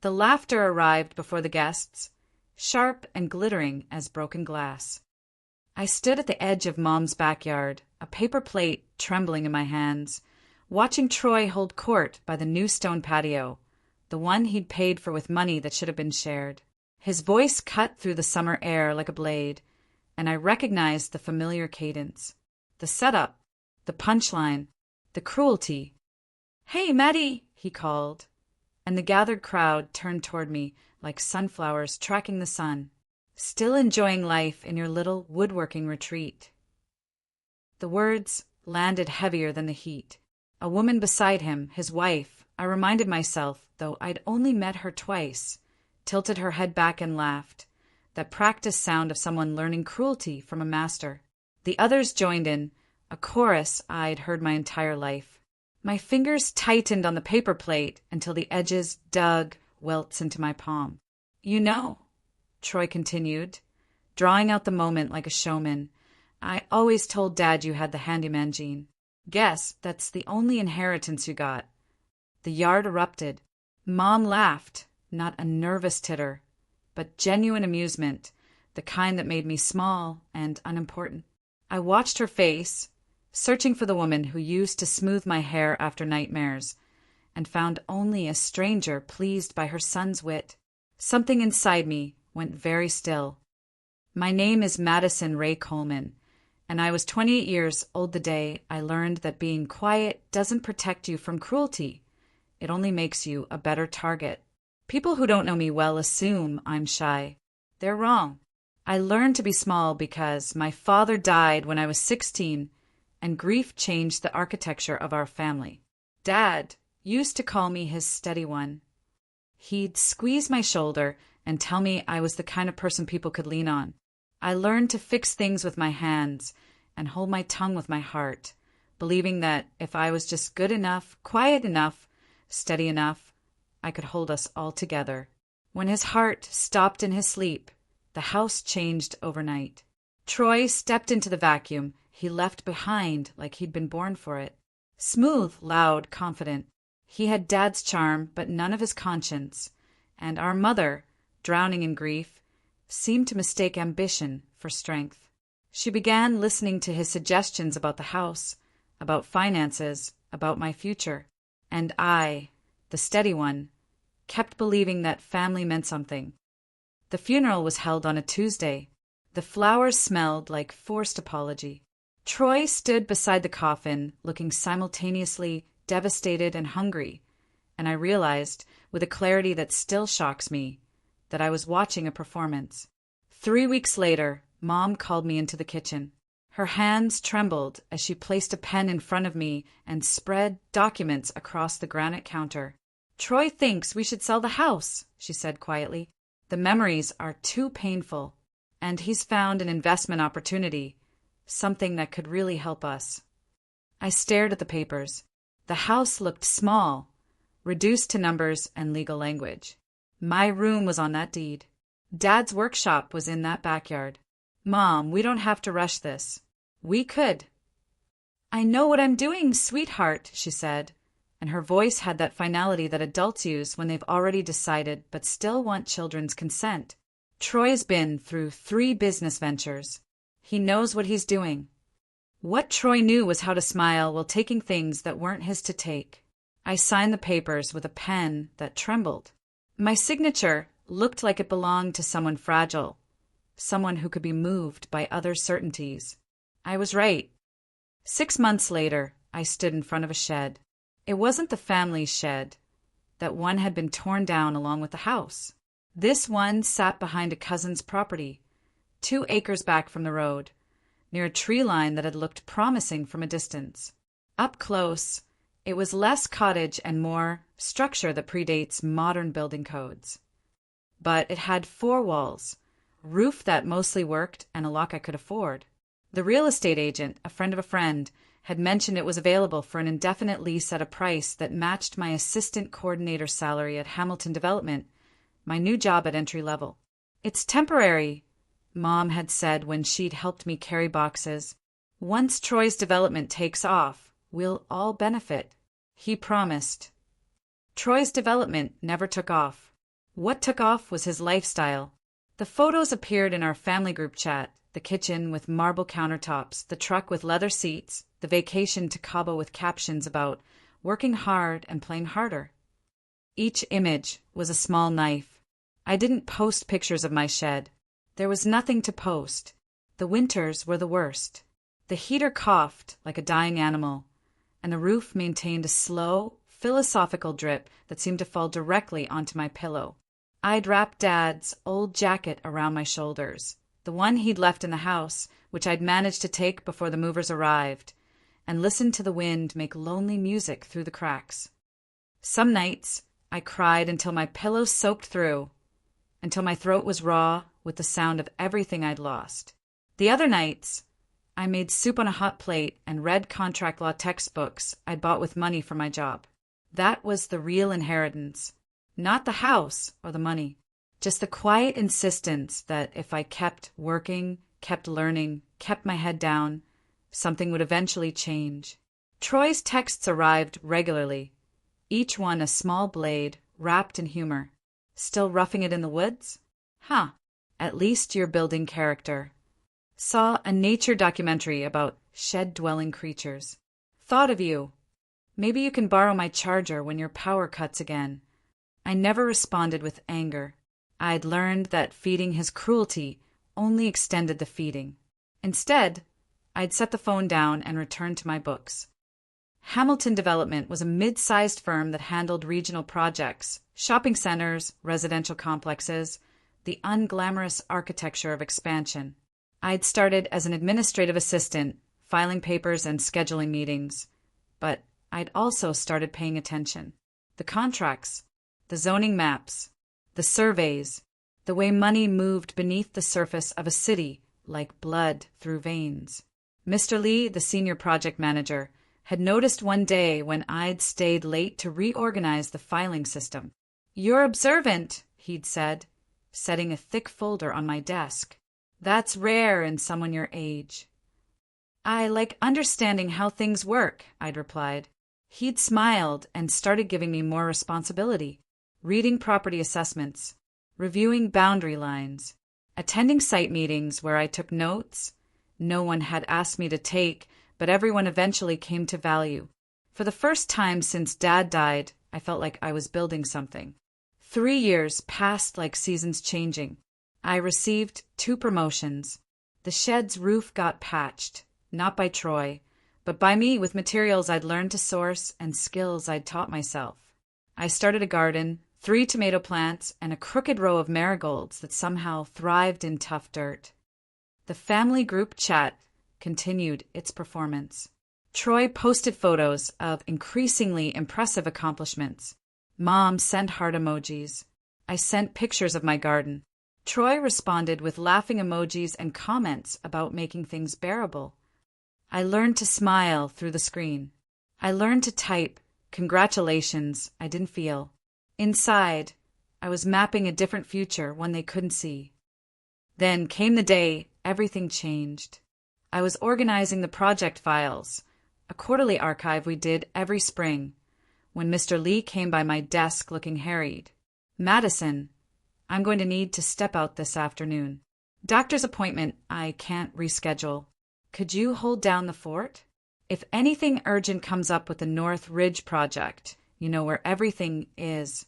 The laughter arrived before the guests, sharp and glittering as broken glass. I stood at the edge of Mom's backyard, a paper plate trembling in my hands, watching Troy hold court by the new stone patio, the one he'd paid for with money that should have been shared. His voice cut through the summer air like a blade, and I recognized the familiar cadence. The setup, the punchline, the cruelty. "Hey, Maddie!" he called, and the gathered crowd turned toward me like sunflowers tracking the sun. "Still enjoying life in your little woodworking retreat." The words landed heavier than the heat. A woman beside him, his wife, I reminded myself, though I'd only met her twice, tilted her head back and laughed, that practiced sound of someone learning cruelty from a master. The others joined in, a chorus I'd heard my entire life. My fingers tightened on the paper plate until the edges dug welts into my palm. "You know," Troy continued, drawing out the moment like a showman, "I always told Dad you had the handyman gene. Guess that's the only inheritance you got." The yard erupted. Mom laughed, not a nervous titter, but genuine amusement, the kind that made me small and unimportant. I watched her face, searching for the woman who used to smooth my hair after nightmares, and found only a stranger pleased by her son's wit. Something inside me went very still. My name is Madison Ray Coleman, and I was 28 years old the day I learned that being quiet doesn't protect you from cruelty. It only makes you a better target. People who don't know me well assume I'm shy. They're wrong. I learned to be small because my father died when I was 16, and grief changed the architecture of our family. Dad used to call me his steady one. He'd squeeze my shoulder and tell me I was the kind of person people could lean on. I learned to fix things with my hands and hold my tongue with my heart, believing that if I was just good enough, quiet enough, steady enough, I could hold us all together. When his heart stopped in his sleep, the house changed overnight. Troy stepped into the vacuum he left behind like he'd been born for it. Smooth, loud, confident. He had Dad's charm, but none of his conscience, and our mother, drowning in grief, seemed to mistake ambition for strength. She began listening to his suggestions about the house, about finances, about my future, and I, the steady one, kept believing that family meant something. The funeral was held on a Tuesday. The flowers smelled like forced apology. Troy stood beside the coffin, looking simultaneously devastated and hungry, and I realized, with a clarity that still shocks me, that I was watching a performance. 3 weeks later, Mom called me into the kitchen. Her hands trembled as she placed a pen in front of me and spread documents across the granite counter. "Troy thinks we should sell the house," she said quietly. "The memories are too painful, and he's found an investment opportunity, something that could really help us." I stared at the papers. The house looked small, reduced to numbers and legal language. My room was on that deed. Dad's workshop was in that backyard. "Mom, we don't have to rush this." We could. "I know what I'm doing, sweetheart," she said, and her voice had that finality that adults use when they've already decided but still want children's consent. Troy's been through 3 business ventures. He knows what he's doing. What Troy knew was how to smile while taking things that weren't his to take. I signed the papers with a pen that trembled. My signature looked like it belonged to someone fragile, someone who could be moved by other certainties. I was right. 6 months later, I stood in front of a shed. It wasn't the family's shed. That one had been torn down along with the house. This one sat behind a cousin's property, 2 acres back from the road, near a tree line that had looked promising from a distance. Up close, it was less cottage and more structure that predates modern building codes. But it had 4 walls, roof that mostly worked, and a lock I could afford. The real estate agent, a friend of a friend, had mentioned it was available for an indefinite lease at a price that matched my assistant coordinator salary at Hamilton Development, my new job at entry level. "It's temporary," Mom had said when she'd helped me carry boxes. "Once Troy's development takes off, we'll all benefit." He promised. Troy's development never took off. What took off was his lifestyle. The photos appeared in our family group chat, the kitchen with marble countertops, the truck with leather seats, the vacation to Cabo with captions about working hard and playing harder. Each image was a small knife. I didn't post pictures of my shed. There was nothing to post. The winters were the worst. The heater coughed like a dying animal, and the roof maintained a slow, philosophical drip that seemed to fall directly onto my pillow. I'd wrapped Dad's old jacket around my shoulders, the one he'd left in the house, which I'd managed to take before the movers arrived, and listened to the wind make lonely music through the cracks. Some nights, I cried until my pillow soaked through, until my throat was raw with the sound of everything I'd lost. The other nights, I made soup on a hot plate and read contract law textbooks I'd bought with money from my job. That was the real inheritance. Not the house or the money, just the quiet insistence that if I kept working, kept learning, kept my head down, something would eventually change. Troy's texts arrived regularly, each one a small blade wrapped in humor. Still roughing it in the woods? Huh, at least you're building character. Saw a nature documentary about shed-dwelling creatures. Thought of you. Maybe you can borrow my charger when your power cuts again. I never responded with anger. I'd learned that feeding his cruelty only extended the feeding. Instead, I'd set the phone down and returned to my books. Hamilton Development was a mid-sized firm that handled regional projects, shopping centers, residential complexes, the unglamorous architecture of expansion. I'd started as an administrative assistant, filing papers and scheduling meetings, but I'd also started paying attention. The contracts, the zoning maps, the surveys, the way money moved beneath the surface of a city like blood through veins. Mr. Lee, the senior project manager, had noticed one day when I'd stayed late to reorganize the filing system. "You're observant," he'd said, setting a thick folder on my desk. "That's rare in someone your age." "I like understanding how things work," I'd replied. He'd smiled and started giving me more responsibility, reading property assessments, reviewing boundary lines, attending site meetings where I took notes no one had asked me to take, but everyone eventually came to value. For the first time since Dad died, I felt like I was building something. 3 years passed like seasons changing. I received 2 promotions. The shed's roof got patched, not by Troy, but by me with materials I'd learned to source and skills I'd taught myself. I started a garden, 3 tomato plants, and a crooked row of marigolds that somehow thrived in tough dirt. The family group chat continued its performance. Troy posted photos of increasingly impressive accomplishments. Mom sent heart emojis. I sent pictures of my garden. Troy responded with laughing emojis and comments about making things bearable. I learned to smile through the screen. I learned to type congratulations I didn't feel. Inside, I was mapping a different future, one they couldn't see. Then came the day everything changed. I was organizing the project files, a quarterly archive we did every spring, when Mr. Lee came by my desk looking harried. "Madison, I'm going to need to step out this afternoon. Doctor's appointment I can't reschedule. Could you hold down the fort? If anything urgent comes up with the North Ridge project, you know where everything is.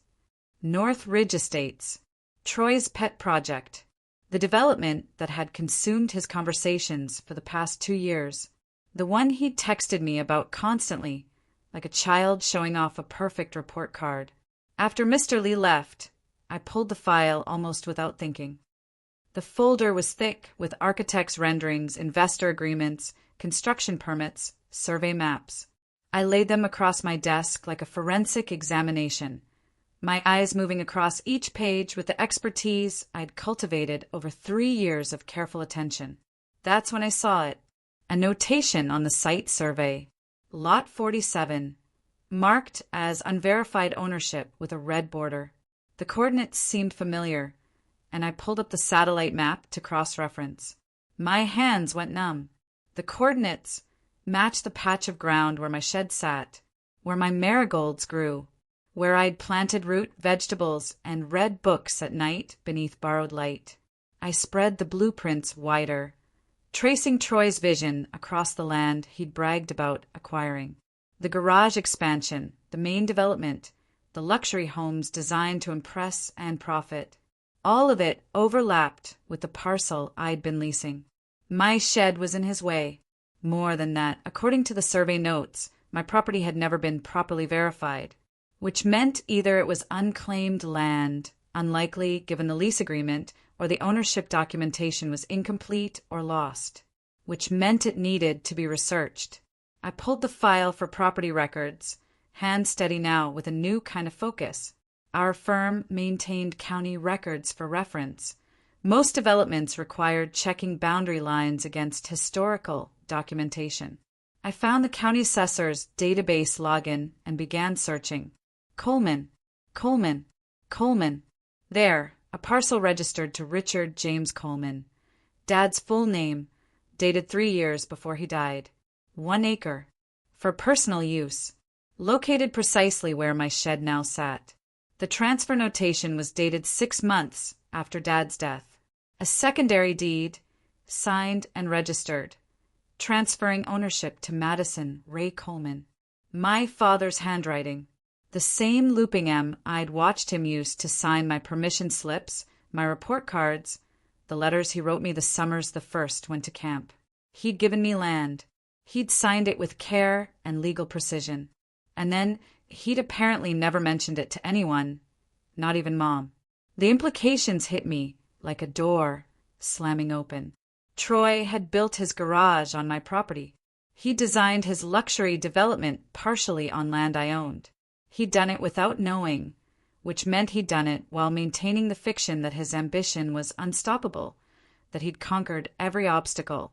North Ridge Estates, Troy's pet project, the development that had consumed his conversations for the past 2 years, the one he'd texted me about constantly, like a child showing off a perfect report card. After Mr. Lee left, I pulled the file almost without thinking. The folder was thick with architects' renderings, investor agreements, construction permits, survey maps. I laid them across my desk like a forensic examination, my eyes moving across each page with the expertise I'd cultivated over 3 years of careful attention. That's when I saw it. A notation on the site survey. Lot 47, marked as unverified ownership with a red border. The coordinates seemed familiar, and I pulled up the satellite map to cross-reference. My hands went numb. The coordinates matched the patch of ground where my shed sat, where my marigolds grew, where I'd planted root vegetables and read books at night beneath borrowed light. I spread the blueprints wider, tracing Troy's vision across the land he'd bragged about acquiring. The garage expansion, the main development, the luxury homes designed to impress and profit. All of it overlapped with the parcel I'd been leasing. My shed was in his way. More than that, according to the survey notes, my property had never been properly verified, which meant either it was unclaimed land, unlikely given the lease agreement, or the ownership documentation was incomplete or lost, which meant it needed to be researched. I pulled the file for property records, hand steady now with a new kind of focus. Our firm maintained county records for reference. Most developments required checking boundary lines against historical documentation. I found the county assessor's database login and began searching. Coleman, Coleman, Coleman. There, a parcel registered to Richard James Coleman. Dad's full name, dated 3 years before he died. 1 acre. For personal use. Located precisely where my shed now sat. The transfer notation was dated 6 months after Dad's death. A secondary deed, signed and registered, transferring ownership to Madison Ray Coleman. My father's handwriting. The same looping M I'd watched him use to sign my permission slips, my report cards, the letters he wrote me the summers the first went to camp. He'd given me land. He'd signed it with care and legal precision. And then he'd apparently never mentioned it to anyone, not even Mom. The implications hit me like a door slamming open. Troy had built his garage on my property. He designed his luxury development partially on land I owned. He'd done it without knowing, which meant he'd done it while maintaining the fiction that his ambition was unstoppable, that he'd conquered every obstacle,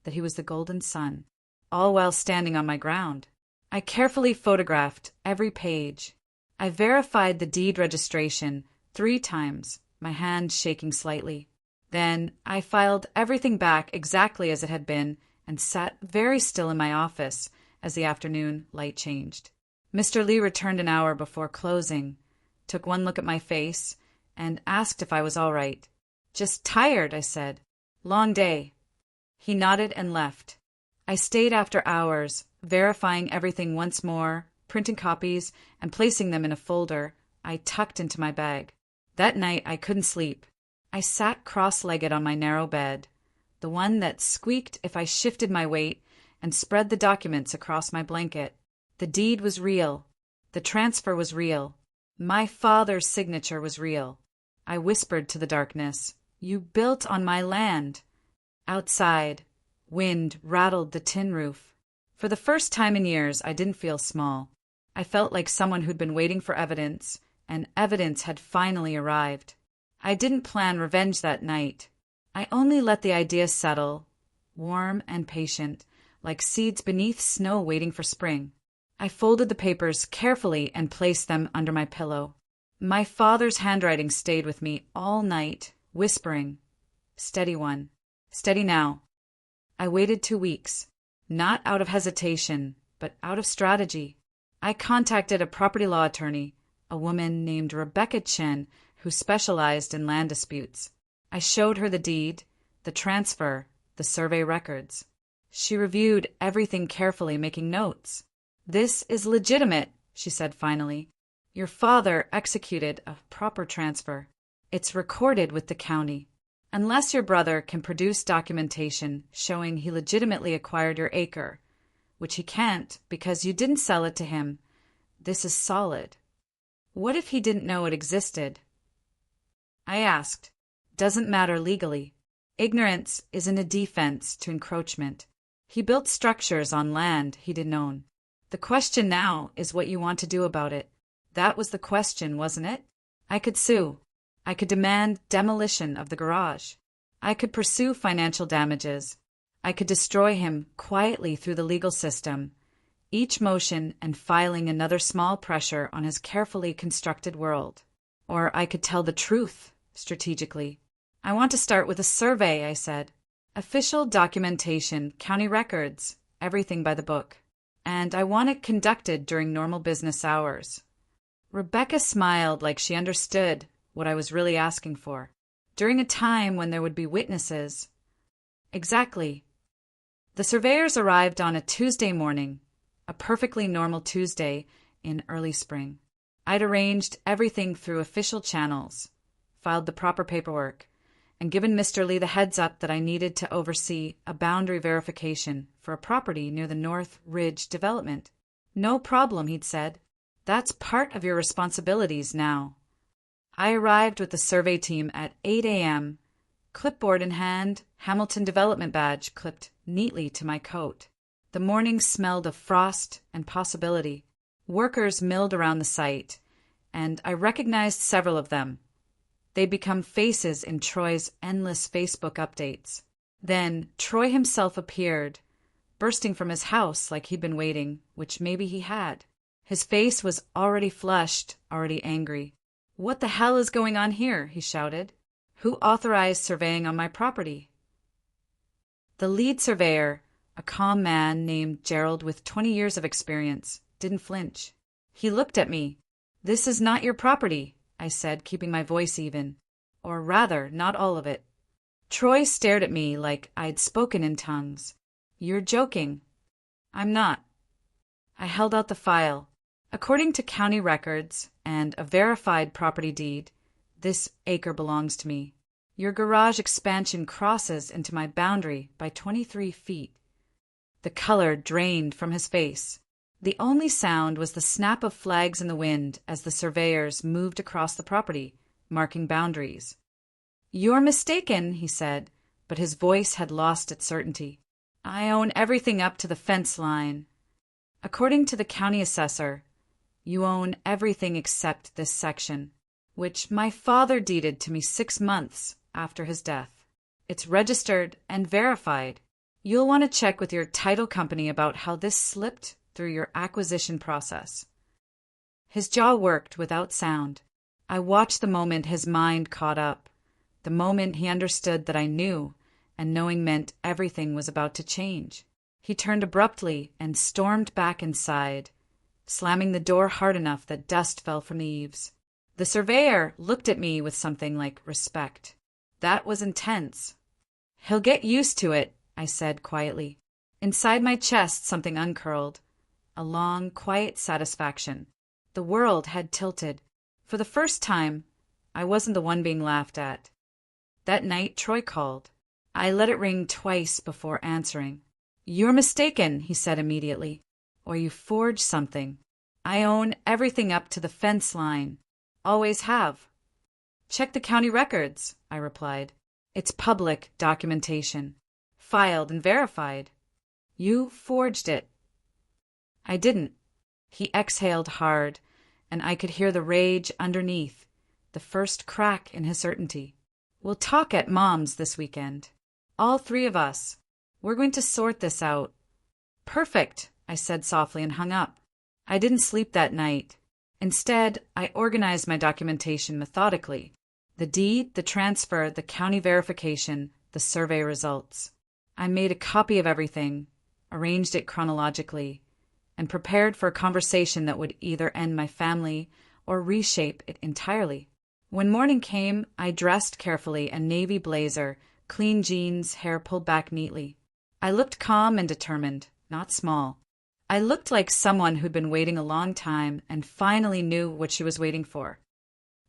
that he was the golden son, all while standing on my ground. I carefully photographed every page. I verified the deed registration 3 times, my hand shaking slightly. Then I filed everything back exactly as it had been and sat very still in my office as the afternoon light changed. Mr. Lee returned an hour before closing, took one look at my face, and asked if I was all right. "Just tired," I said. "Long day." He nodded and left. I stayed after hours, verifying everything once more, printing copies, and placing them in a folder I tucked into my bag. That night I couldn't sleep. I sat cross-legged on my narrow bed, the one that squeaked if I shifted my weight, and spread the documents across my blanket. The deed was real. The transfer was real. My father's signature was real. I whispered to the darkness, "You built on my land." Outside, wind rattled the tin roof. For the first time in years, I didn't feel small. I felt like someone who'd been waiting for evidence, and evidence had finally arrived. I didn't plan revenge that night. I only let the idea settle, warm and patient, like seeds beneath snow waiting for spring. I folded the papers carefully and placed them under my pillow. My father's handwriting stayed with me all night, whispering, "Steady one. Steady now." I waited 2 weeks, not out of hesitation, but out of strategy. I contacted a property law attorney, a woman named Rebecca Chen, who specialized in land disputes. I showed her the deed, the transfer, the survey records. She reviewed everything carefully, making notes. "This is legitimate," she said finally. "Your father executed a proper transfer. It's recorded with the county. Unless your brother can produce documentation showing he legitimately acquired your acre, which he can't because you didn't sell it to him, this is solid." What if he didn't know it existed? I asked. Doesn't matter legally. Ignorance isn't a defense to encroachment. He built structures on land he didn't own. The question now is what you want to do about it. That was the question, wasn't it? I could sue. I could demand demolition of the garage. I could pursue financial damages. I could destroy him quietly through the legal system, each motion and filing another small pressure on his carefully constructed world. Or I could tell the truth, strategically. "I want to start with a survey," I said. "Official documentation, county records, everything by the book. And I want it conducted during normal business hours. Rebecca smiled like she understood what I was really asking for. During a time when there would be witnesses. Exactly. The surveyors arrived on a Tuesday morning, a perfectly normal Tuesday in early spring. I'd arranged everything through official channels, filed the proper paperwork, and given Mr. Lee the heads up that I needed to oversee a boundary verification for a property near the North Ridge development. No problem, he'd said. That's part of your responsibilities now. I arrived with the survey team at 8 a.m., clipboard in hand, Hamilton Development badge clipped neatly to my coat. The morning smelled of frost and possibility. Workers milled around the site, and I recognized several of them. They'd become faces in Troy's endless Facebook updates. Then Troy himself appeared, bursting from his house like he'd been waiting, which maybe he had. His face was already flushed, already angry. "What the hell is going on here?" he shouted. "Who authorized surveying on my property?" The lead surveyor, a calm man named Gerald with 20 years of experience, didn't flinch. He looked at me. "This is not your property," I said, keeping my voice even. Or rather, not all of it. Troy stared at me like I'd spoken in tongues. "You're joking." "I'm not." I held out the file. According to county records and a verified property deed, this acre belongs to me. Your garage expansion crosses into my boundary by 23 feet. The color drained from his face. The only sound was the snap of flags in the wind as the surveyors moved across the property, marking boundaries. "You're mistaken," he said, but his voice had lost its certainty. "I own everything up to the fence line. According to the county assessor, you own everything except this section, which my father deeded to me 6 months after his death. It's registered and verified. You'll want to check with your title company about how this slipped through your acquisition process." His jaw worked without sound. I watched the moment his mind caught up, the moment he understood that I knew, and knowing meant everything was about to change. He turned abruptly and stormed back inside, slamming the door hard enough that dust fell from the eaves. The surveyor looked at me with something like respect. That was intense. "He'll get used to it," I said quietly. Inside my chest something uncurled, a long, quiet satisfaction. The world had tilted. For the first time, I wasn't the one being laughed at. That night Troy called. I let it ring twice before answering. "You're mistaken," he said immediately, "or you forged something. I own everything up to the fence line. Always have." "Check the county records," I replied. "It's public documentation. Filed and verified. You forged it." I didn't. He exhaled hard, and I could hear the rage underneath, the first crack in his certainty. "We'll talk at Mom's this weekend. All 3 of us. We're going to sort this out." "Perfect," I said softly and hung up. I didn't sleep that night. Instead, I organized my documentation methodically. The deed, the transfer, the county verification, the survey results. I made a copy of everything, arranged it chronologically, and prepared for a conversation that would either end my family or reshape it entirely. When morning came, I dressed carefully, a navy blazer, clean jeans, hair pulled back neatly. I looked calm and determined, not small. I looked like someone who'd been waiting a long time and finally knew what she was waiting for.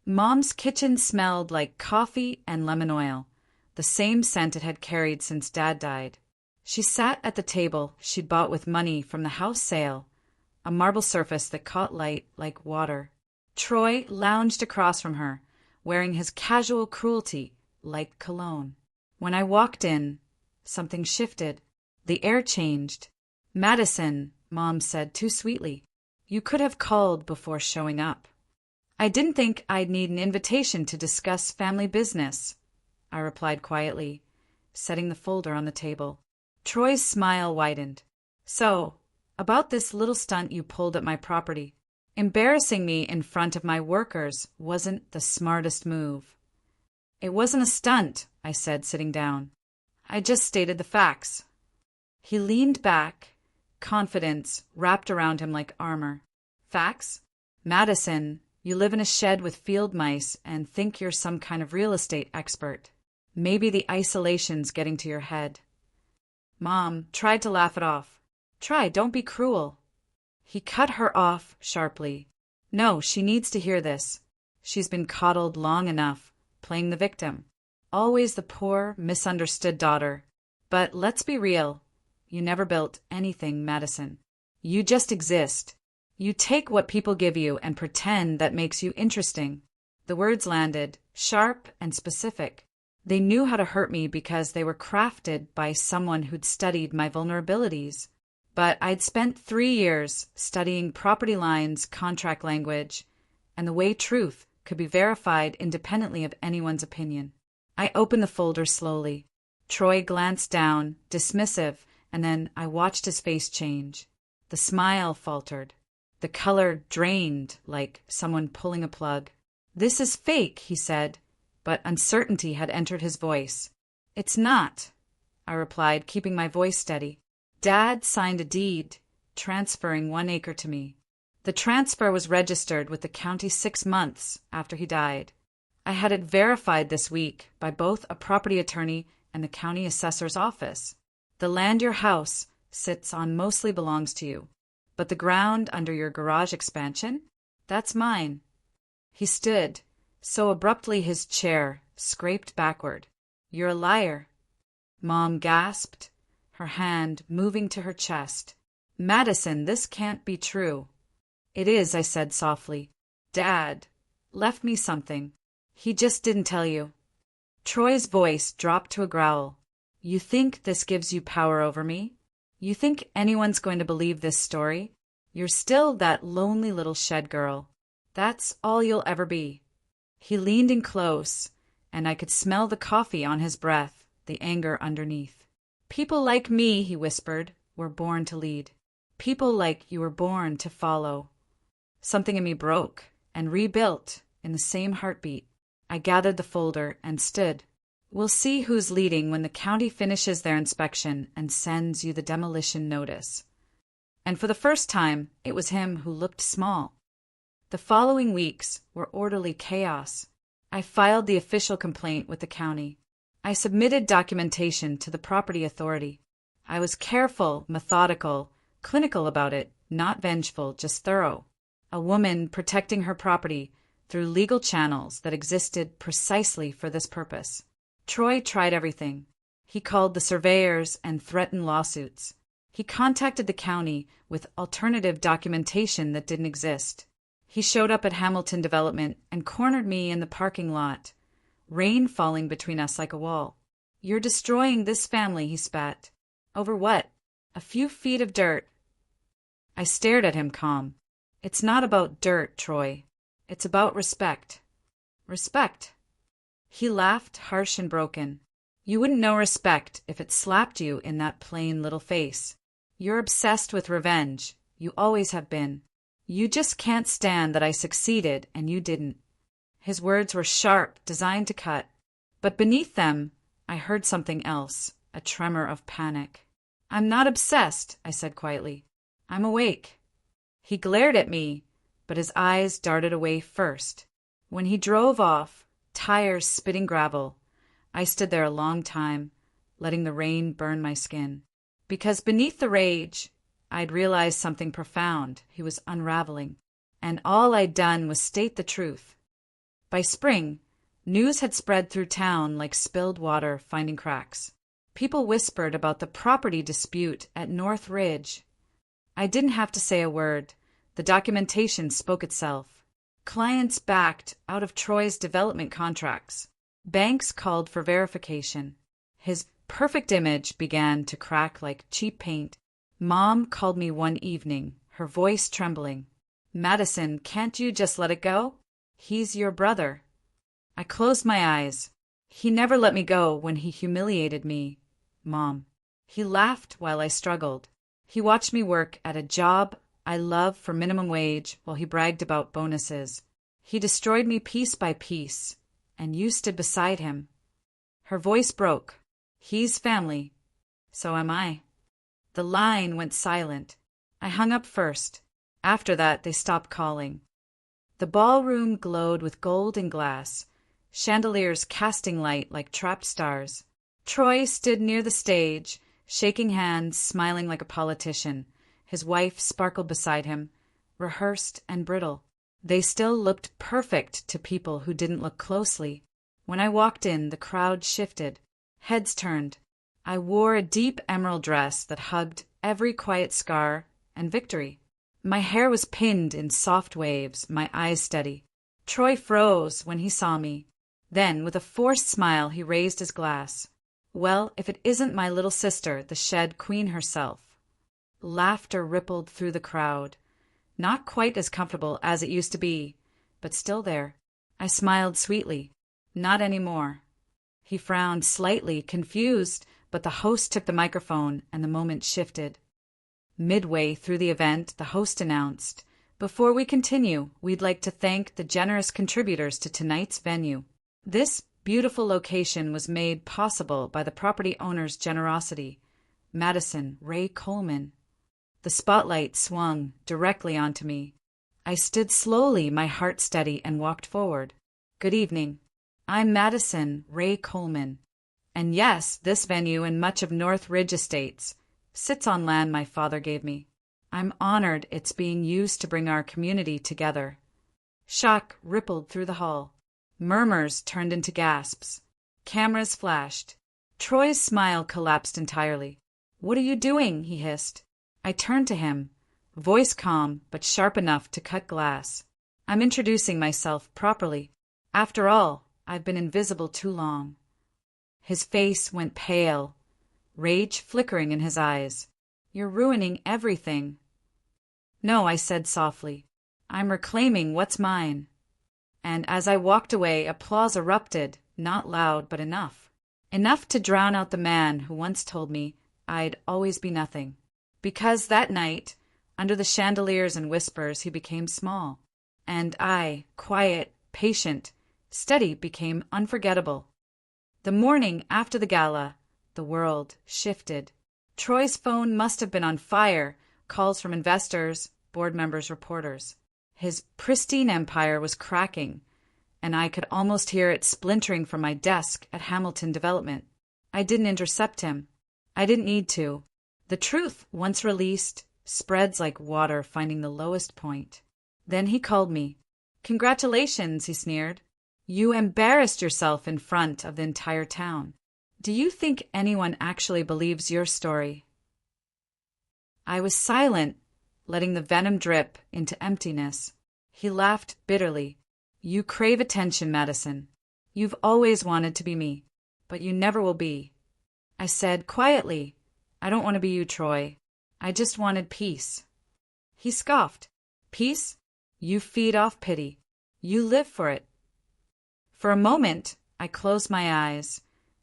Mom's kitchen smelled like coffee and lemon oil, the same scent it had carried since Dad died. She sat at the table she'd bought with money from the house sale, a marble surface that caught light like water. Troy lounged across from her, wearing his casual cruelty like cologne. When I walked in, something shifted. The air changed. "Madison," Mom said too sweetly, "you could have called before showing up." "I didn't think I'd need an invitation to discuss family business," I replied quietly, setting the folder on the table. Troy's smile widened. "So, about this little stunt you pulled at my property. Embarrassing me in front of my workers wasn't the smartest move." "It wasn't a stunt," I said, sitting down. "I just stated the facts." He leaned back, confidence wrapped around him like armor. "Facts? Madison, You live in a shed with field mice and think you're some kind of real estate expert. Maybe the isolation's getting to your head. Mom tried to laugh it off. Try, don't be cruel. He cut her off sharply. No, she needs to hear this. She's been coddled long enough, playing the victim. Always the poor, misunderstood daughter. But let's be real. You never built anything, Madison. You just exist. You take what people give you and pretend that makes you interesting. The words landed, sharp and specific. They knew how to hurt me because they were crafted by someone who'd studied my vulnerabilities. But I'd spent 3 years studying property lines, contract language, and the way truth could be verified independently of anyone's opinion. I opened the folder slowly. Troy glanced down, dismissive, and then I watched his face change. The smile faltered. The color drained like someone pulling a plug. "This is fake," he said, but uncertainty had entered his voice. "It's not," I replied, keeping my voice steady. "Dad signed a deed, transferring 1 acre to me. The transfer was registered with the county 6 months after he died. I had it verified this week by both a property attorney and the county assessor's office. The land your house sits on mostly belongs to you, but the ground under your garage expansion, that's mine." He stood, so abruptly his chair scraped backward. "You're a liar." Mom gasped, her hand moving to her chest. "Madison, this can't be true." "It is," I said softly. "Dad left me something. He just didn't tell you." Troy's voice dropped to a growl. "You think this gives you power over me? You think anyone's going to believe this story? You're still that lonely little shed girl. That's all you'll ever be." He leaned in close, and I could smell the coffee on his breath, the anger underneath. "People like me," he whispered, "were born to lead. People like you were born to follow." Something in me broke and rebuilt in the same heartbeat. I gathered the folder and stood. "We'll see who's leading when the county finishes their inspection and sends you the demolition notice." And for the first time, it was him who looked small. The following weeks were orderly chaos. I filed the official complaint with the county. I submitted documentation to the property authority. I was careful, methodical, clinical about it, not vengeful, just thorough. A woman protecting her property through legal channels that existed precisely for this purpose. Troy tried everything. He called the surveyors and threatened lawsuits. He contacted the county with alternative documentation that didn't exist. He showed up at Hamilton Development and cornered me in the parking lot, rain falling between us like a wall. "You're destroying this family," he spat. "Over what? A few feet of dirt." I stared at him calm. "It's not about dirt, Troy. It's about respect." "Respect?" He laughed, harsh and broken. "You wouldn't know respect if it slapped you in that plain little face. You're obsessed with revenge. You always have been. You just can't stand that I succeeded and you didn't." His words were sharp, designed to cut. But beneath them, I heard something else, a tremor of panic. "I'm not obsessed," I said quietly. "I'm awake." He glared at me, but his eyes darted away first. When he drove off, tires spitting gravel, I stood there a long time, letting the rain burn my skin. Because beneath the rage, I'd realized something profound he was unraveling, and all I'd done was state the truth. By spring, news had spread through town like spilled water finding cracks. People whispered about the property dispute at North Ridge. I didn't have to say a word. The documentation spoke itself. Clients backed out of Troy's development contracts. Banks called for verification. His perfect image began to crack like cheap paint. Mom called me one evening, her voice trembling. "Madison, can't you just let it go? He's your brother." I closed my eyes. "He never let me go when he humiliated me, Mom." He laughed while I struggled. He watched me work at a job I love for minimum wage while he bragged about bonuses. He destroyed me piece by piece, and you stood beside him. Her voice broke. "He's family. So am I." The line went silent. I hung up first. After that, they stopped calling. The ballroom glowed with gold and glass, chandeliers casting light like trapped stars. Troy stood near the stage, shaking hands, smiling like a politician. His wife sparkled beside him, rehearsed and brittle. They still looked perfect to people who didn't look closely. When I walked in, the crowd shifted. Heads turned. I wore a deep emerald dress that hugged every quiet scar and victory. My hair was pinned in soft waves, my eyes steady. Troy froze when he saw me. Then, with a forced smile, he raised his glass. Well, if it isn't my little sister, the shed queen herself. Laughter rippled through the crowd. Not quite as comfortable as it used to be, but still there. I smiled sweetly. Not anymore. He frowned slightly, confused, but the host took the microphone and the moment shifted. Midway through the event, the host announced, "Before we continue, we'd like to thank the generous contributors to tonight's venue. This beautiful location was made possible by the property owner's generosity. Madison Ray Coleman." The spotlight swung directly onto me. I stood slowly, my heart steady, and walked forward. "Good evening. I'm Madison Ray Coleman. And yes, this venue and much of North Ridge Estates sits on land my father gave me. I'm honored it's being used to bring our community together." Shock rippled through the hall. Murmurs turned into gasps. Cameras flashed. Troy's smile collapsed entirely. "What are you doing?" he hissed. I turned to him, voice calm but sharp enough to cut glass. "I'm introducing myself properly. After all, I've been invisible too long." His face went pale, rage flickering in his eyes. "You're ruining everything." "No," I said softly. "I'm reclaiming what's mine." And as I walked away, applause erupted, not loud but enough. Enough to drown out the man who once told me I'd always be nothing. Because that night, under the chandeliers and whispers, he became small. And I, quiet, patient, steady, became unforgettable. The morning after the gala, the world shifted. Troy's phone must have been on fire, calls from investors, board members, reporters. His pristine empire was cracking, and I could almost hear it splintering from my desk at Hamilton Development. I didn't intercept him. I didn't need to. The truth, once released, spreads like water finding the lowest point. Then he called me. "Congratulations," he sneered. "You embarrassed yourself in front of the entire town. Do you think anyone actually believes your story?" I was silent, letting the venom drip into emptiness. He laughed bitterly. "You crave attention, Madison. You've always wanted to be me, but you never will be." I said quietly, "I don't want to be you, Troy. I just wanted peace." He scoffed. "Peace? You feed off pity. You live for it." For a moment, I closed my eyes,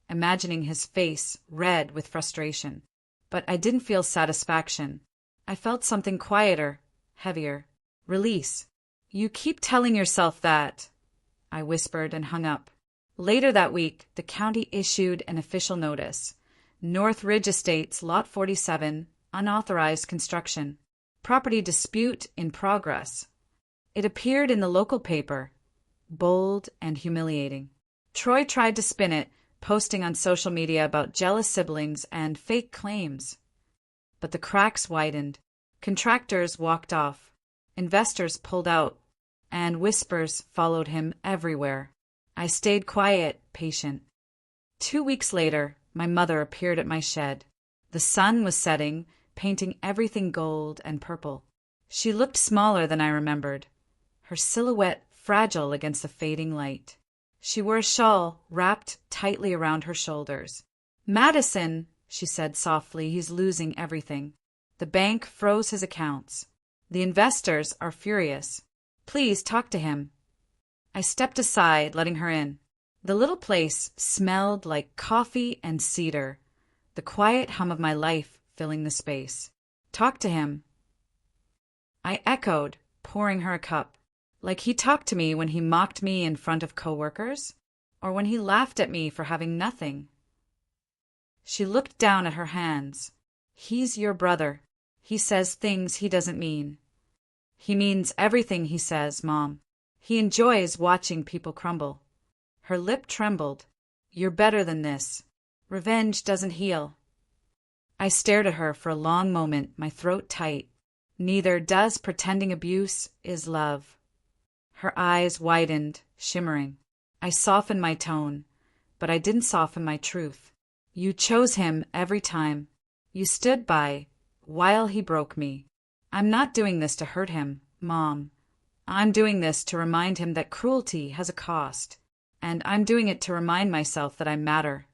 imagining his face red with frustration. But I didn't feel satisfaction. I felt something quieter, heavier. Release. "You keep telling yourself that," I whispered and hung up. Later that week, the county issued an official notice. North Ridge Estates, Lot 47, unauthorized construction. Property dispute in progress. It appeared in the local paper, bold and humiliating. Troy tried to spin it, posting on social media about jealous siblings and fake claims. But the cracks widened. Contractors walked off. Investors pulled out. And whispers followed him everywhere. I stayed quiet, patient. 2 weeks later, my mother appeared at my shed. The sun was setting, painting everything gold and purple. She looked smaller than I remembered, her silhouette fragile against the fading light. She wore a shawl wrapped tightly around her shoulders. "Madison," she said softly, "he's losing everything. The bank froze his accounts. The investors are furious. Please talk to him." I stepped aside, letting her in. The little place smelled like coffee and cedar, the quiet hum of my life filling the space. "Talk to him." I echoed, pouring her a cup. Like he talked to me when he mocked me in front of coworkers, or when he laughed at me for having nothing. She looked down at her hands. "He's your brother. He says things he doesn't mean." "He means everything he says, Mom. He enjoys watching people crumble. Her lip trembled. You're better than this. Revenge doesn't heal. I stared at her for a long moment, my throat tight. Neither does pretending abuse is love. Her eyes widened, shimmering. I softened my tone, but I didn't soften my truth. You chose him every time. You stood by while he broke me. I'm not doing this to hurt him, Mom. I'm doing this to remind him that cruelty has a cost, and I'm doing it to remind myself that I matter.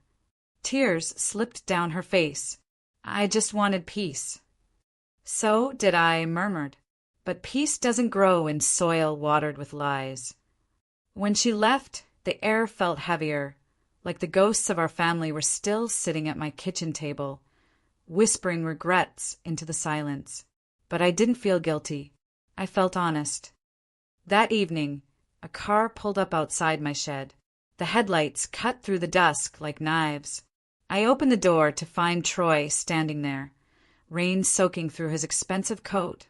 Tears slipped down her face. I just wanted peace. So did I, murmured. But peace doesn't grow in soil watered with lies. When she left, the air felt heavier, like the ghosts of our family were still sitting at my kitchen table, whispering regrets into the silence. But I didn't feel guilty. I felt honest. That evening, a car pulled up outside my shed. The headlights cut through the dusk like knives. I opened the door to find Troy standing there, rain soaking through his expensive coat,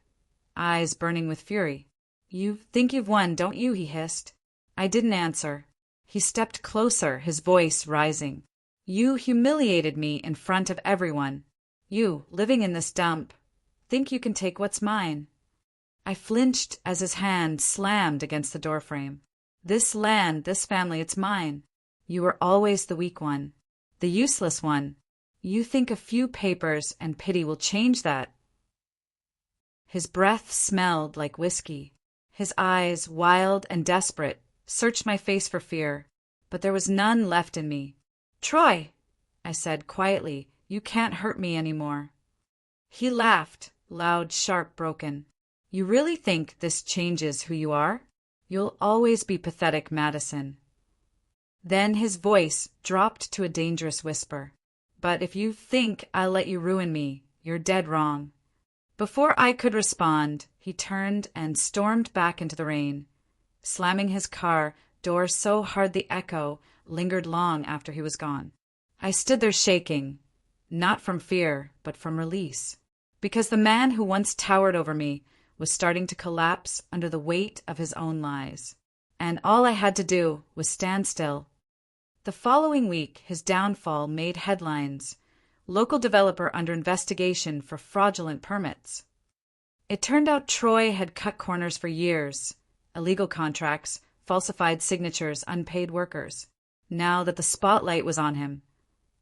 eyes burning with fury. You think you've won, don't you? He hissed. I didn't answer. He stepped closer, his voice rising. You humiliated me in front of everyone. You, living in this dump, think you can take what's mine. I flinched as his hand slammed against the doorframe. This land, this family, it's mine. You were always the weak one, the useless one. You think a few papers and pity will change that. His breath smelled like whiskey. His eyes, wild and desperate, searched my face for fear, but there was none left in me. Troy, I said quietly, you can't hurt me anymore. He laughed, loud, sharp, broken. You really think this changes who you are? You'll always be pathetic, Madison. Then his voice dropped to a dangerous whisper. But if you think I'll let you ruin me, you're dead wrong. Before I could respond, he turned and stormed back into the rain, slamming his car door so hard the echo lingered long after he was gone. I stood there shaking, not from fear, but from release, because the man who once towered over me was starting to collapse under the weight of his own lies, and all I had to do was stand still. The following week, his downfall made headlines. Local developer under investigation for fraudulent permits. It turned out Troy had cut corners for years. Illegal contracts, falsified signatures, unpaid workers. Now that the spotlight was on him,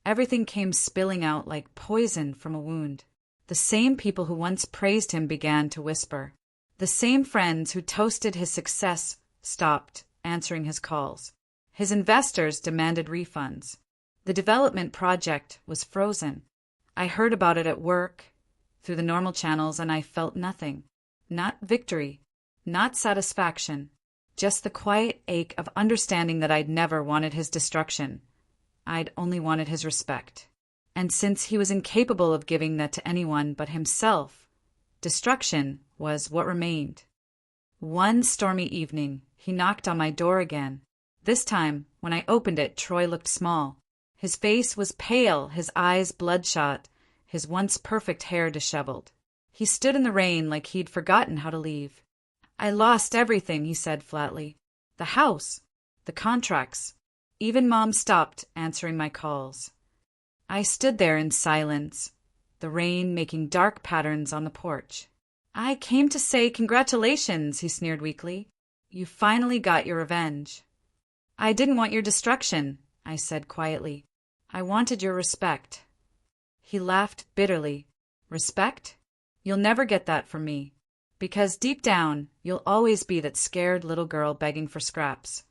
everything came spilling out like poison from a wound. The same people who once praised him began to whisper. The same friends who toasted his success stopped answering his calls. His investors demanded refunds. The development project was frozen. I heard about it at work, through the normal channels, and I felt nothing. Not victory, not satisfaction, just the quiet ache of understanding that I'd never wanted his destruction. I'd only wanted his respect. And since he was incapable of giving that to anyone but himself, destruction was what remained. One stormy evening, he knocked on my door again. This time, when I opened it, Troy looked small. His face was pale, his eyes bloodshot, his once perfect hair disheveled. He stood in the rain like he'd forgotten how to leave. I lost everything, he said flatly. The house, the contracts. Even Mom stopped answering my calls. I stood there in silence, the rain making dark patterns on the porch. I came to say congratulations, he sneered weakly. You finally got your revenge. I didn't want your destruction, I said quietly. I wanted your respect. He laughed bitterly. Respect? You'll never get that from me. Because deep down, you'll always be that scared little girl begging for scraps.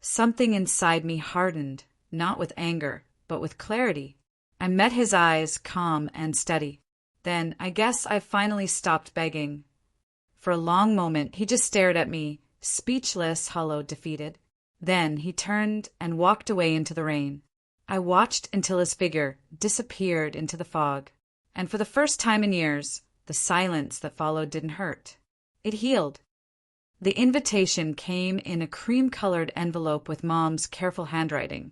Something inside me hardened, not with anger, but with clarity. I met his eyes, calm and steady. Then, I guess I finally stopped begging. For a long moment, he just stared at me, speechless, hollow, defeated. Then he turned and walked away into the rain. I watched until his figure disappeared into the fog, and for the first time in years, the silence that followed didn't hurt. It healed. The invitation came in a cream-colored envelope with Mom's careful handwriting.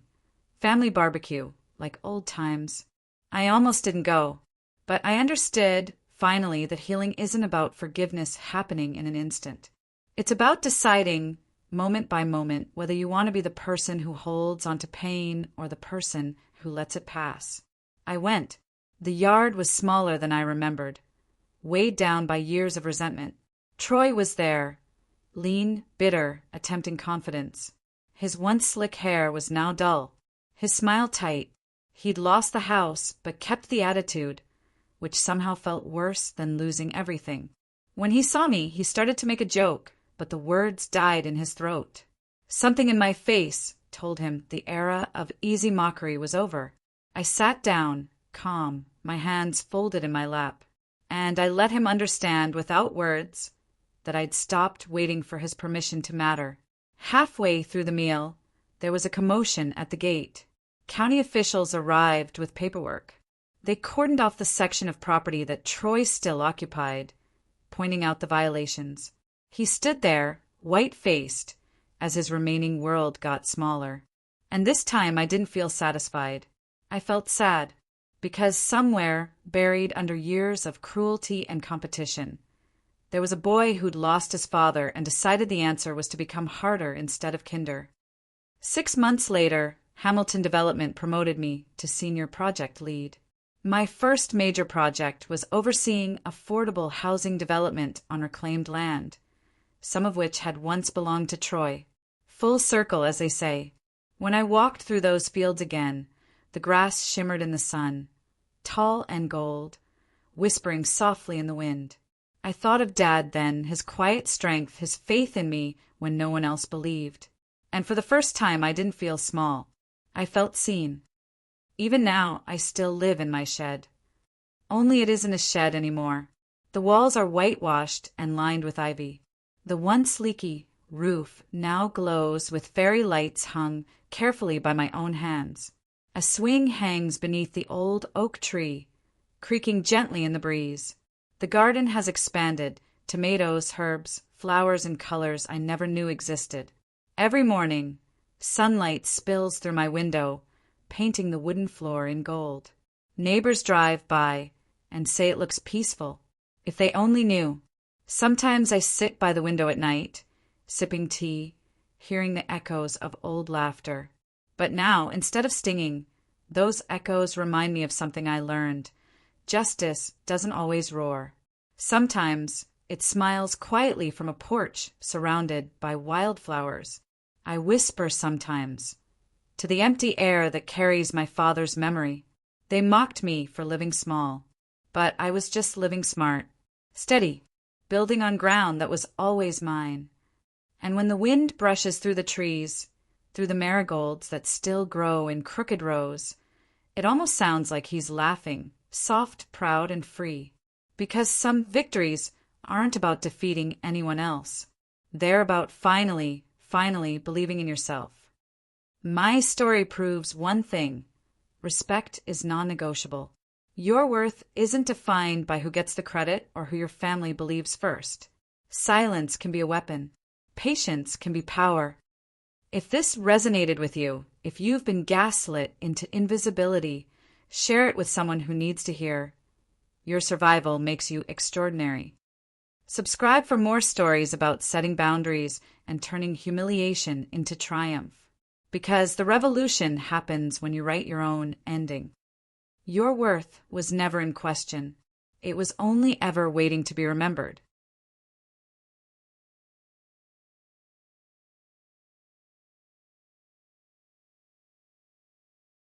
Family barbecue, like old times. I almost didn't go, but I understood, finally, that healing isn't about forgiveness happening in an instant. It's about deciding moment by moment, whether you want to be the person who holds onto pain or the person who lets it pass. I went. The yard was smaller than I remembered, weighed down by years of resentment. Troy was there, lean, bitter, attempting confidence. His once slick hair was now dull, his smile tight. He'd lost the house, but kept the attitude, which somehow felt worse than losing everything. When he saw me, he started to make a joke, but the words died in his throat. Something in my face told him the era of easy mockery was over. I sat down, calm, my hands folded in my lap, and I let him understand without words that I'd stopped waiting for his permission to matter. Halfway through the meal, there was a commotion at the gate. County officials arrived with paperwork. They cordoned off the section of property that Troy still occupied, pointing out the violations. He stood there, white-faced, as his remaining world got smaller. And this time I didn't feel satisfied. I felt sad, because somewhere, buried under years of cruelty and competition, there was a boy who'd lost his father and decided the answer was to become harder instead of kinder. 6 months later, Hamilton Development promoted me to senior project lead. My first major project was overseeing affordable housing development on reclaimed land, some of which had once belonged to Troy. Full circle, as they say. When I walked through those fields again, the grass shimmered in the sun, tall and gold, whispering softly in the wind. I thought of Dad then, his quiet strength, his faith in me when no one else believed. And for the first time I didn't feel small. I felt seen. Even now, I still live in my shed. Only it isn't a shed anymore. The walls are whitewashed and lined with ivy. The once leaky roof now glows with fairy lights hung carefully by my own hands. A swing hangs beneath the old oak tree, creaking gently in the breeze. The garden has expanded, tomatoes, herbs, flowers and colors I never knew existed. Every morning, sunlight spills through my window, painting the wooden floor in gold. Neighbors drive by and say it looks peaceful. If they only knew. Sometimes I sit by the window at night, sipping tea, hearing the echoes of old laughter. But now, instead of stinging, those echoes remind me of something I learned. Justice doesn't always roar. Sometimes it smiles quietly from a porch surrounded by wildflowers. I whisper sometimes, to the empty air that carries my father's memory. They mocked me for living small, but I was just living smart, steady, building on ground that was always mine. And when the wind brushes through the trees, through the marigolds that still grow in crooked rows, it almost sounds like he's laughing, soft, proud, and free. Because some victories aren't about defeating anyone else. They're about finally believing in yourself. My story proves one thing: respect is non-negotiable. Your worth isn't defined by who gets the credit or who your family believes first. Silence can be a weapon. Patience can be power. If this resonated with you, if you've been gaslit into invisibility, share it with someone who needs to hear. Your survival makes you extraordinary. Subscribe for more stories about setting boundaries and turning humiliation into triumph. Because the revolution happens when you write your own ending. Your worth was never in question. It was only ever waiting to be remembered.